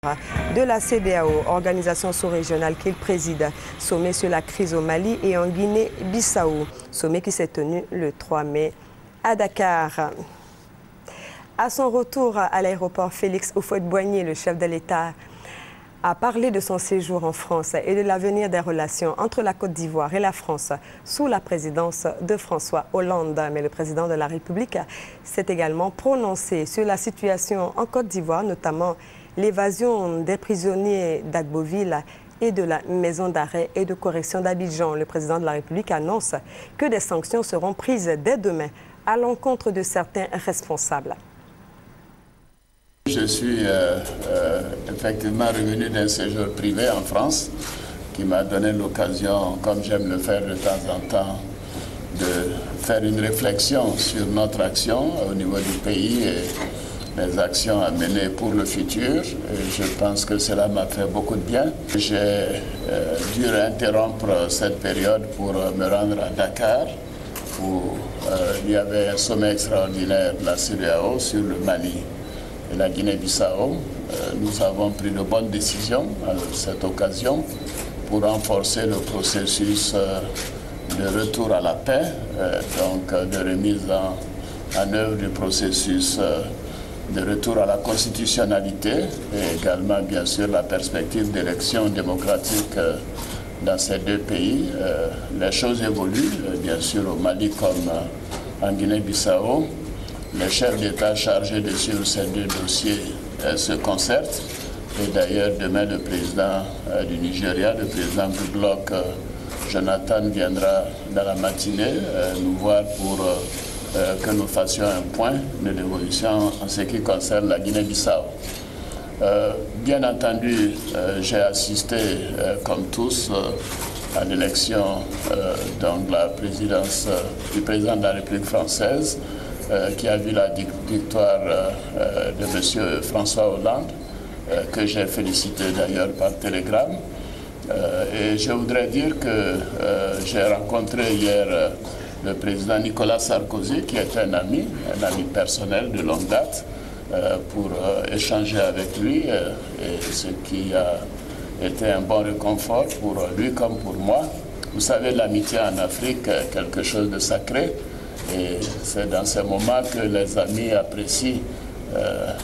de la CEDEAO, organisation sous-régionale qu'il préside, sommet sur la crise au Mali et en Guinée-Bissau, sommet qui s'est tenu le 3 mai à Dakar. À son retour à l'aéroport Félix Houphouët-Boigny, le chef de l'État a parlé de son séjour en France et de l'avenir des relations entre la Côte d'Ivoire et la France sous la présidence de François Hollande. Mais le président de la République s'est également prononcé sur la situation en Côte d'Ivoire, notamment l'évasion des prisonniers d'Agboville et de la maison d'arrêt et de correction d'Abidjan. Le président de la République annonce que des sanctions seront prises dès demain à l'encontre de certains responsables. Je suis effectivement revenu d'un séjour privé en France qui m'a donné l'occasion, comme j'aime le faire de temps en temps, de faire une réflexion sur notre action au niveau du pays et les actions à mener pour le futur. Et je pense que cela m'a fait beaucoup de bien. J'ai dû interrompre cette période pour me rendre à Dakar où il y avait un sommet extraordinaire de la CEDEAO sur le Mali et la Guinée-Bissau. Nous avons pris de bonnes décisions à cette occasion pour renforcer le processus de retour à la paix, donc de remise en œuvre du processus de retour à la constitutionnalité et également, bien sûr, la perspective d'élections démocratiques dans ces deux pays. Les choses évoluent, bien sûr, au Mali comme en Guinée-Bissau. Les chefs d'État chargés de suivre ces deux dossiers se concertent. Et d'ailleurs, demain, le président du Nigeria, le président Goodluck Jonathan, viendra dans la matinée nous voir pour que nous fassions un point de l'évolution en ce qui concerne la Guinée-Bissau. Bien entendu, j'ai assisté, comme tous, à l'élection de la présidence du président de la République française, qui a vu la victoire de M. François Hollande, que j'ai félicité d'ailleurs par télégramme. Et je voudrais dire que j'ai rencontré hier le président Nicolas Sarkozy, qui est un ami personnel de longue date, pour échanger avec lui, et ce qui a été un bon réconfort pour lui comme pour moi. Vous savez, l'amitié en Afrique est quelque chose de sacré. Et c'est dans ces moments que les amis apprécient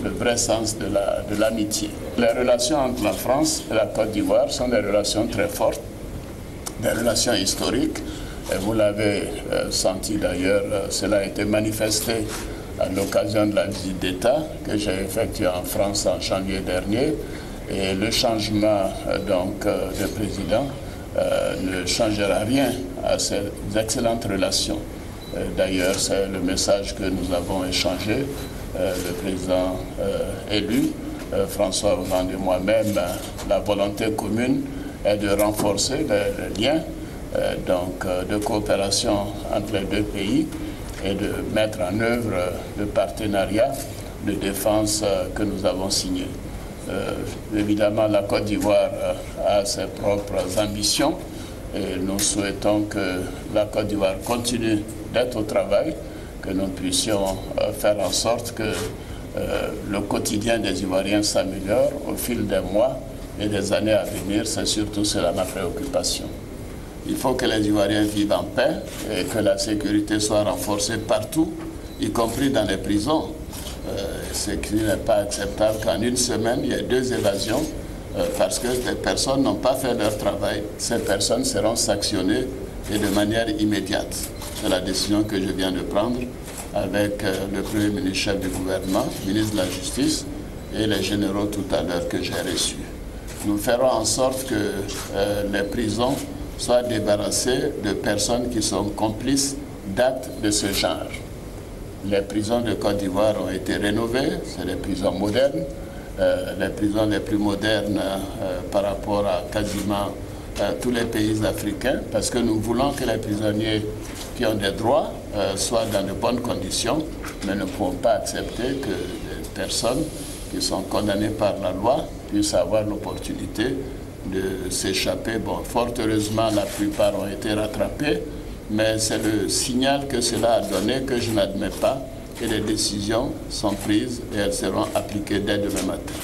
le vrai sens de l'amitié. Les relations entre la France et la Côte d'Ivoire sont des relations très fortes, des relations historiques. Et vous l'avez senti d'ailleurs, cela a été manifesté à l'occasion de la visite d'État que j'ai effectuée en France en janvier dernier. Et le changement donc, de président ne changera rien à ces excellentes relations. D'ailleurs, c'est le message que nous avons échangé, le président élu, François Hollande et moi-même. La volonté commune est de renforcer les liens de coopération entre les deux pays et de mettre en œuvre le partenariat de défense que nous avons signé. Évidemment, la Côte d'Ivoire a ses propres ambitions et nous souhaitons que la Côte d'Ivoire continue d'être au travail, que nous puissions faire en sorte que le quotidien des Ivoiriens s'améliore au fil des mois et des années à venir. C'est surtout cela ma préoccupation. Il faut que les Ivoiriens vivent en paix et que la sécurité soit renforcée partout, y compris dans les prisons. Ce qui n'est pas acceptable qu'en une semaine, il y ait 2 évasions parce que les personnes n'ont pas fait leur travail. Ces personnes seront sanctionnées et de manière immédiate. C'est la décision que je viens de prendre avec le Premier ministre, chef du gouvernement, ministre de la Justice et les généraux tout à l'heure que j'ai reçus. Nous ferons en sorte que les prisons soient débarrassées de personnes qui sont complices d'actes de ce genre. Les prisons de Côte d'Ivoire ont été rénovées, c'est des prisons modernes, les prisons les plus modernes par rapport à quasiment tous les pays africains, parce que nous voulons que les prisonniers qui ont des droits soient dans de bonnes conditions, mais ne pouvons pas accepter que des personnes qui sont condamnées par la loi puissent avoir l'opportunité de s'échapper. Bon, fort heureusement, la plupart ont été rattrapés, mais c'est le signal que cela a donné que je n'admets pas, et les décisions sont prises et elles seront appliquées dès demain matin.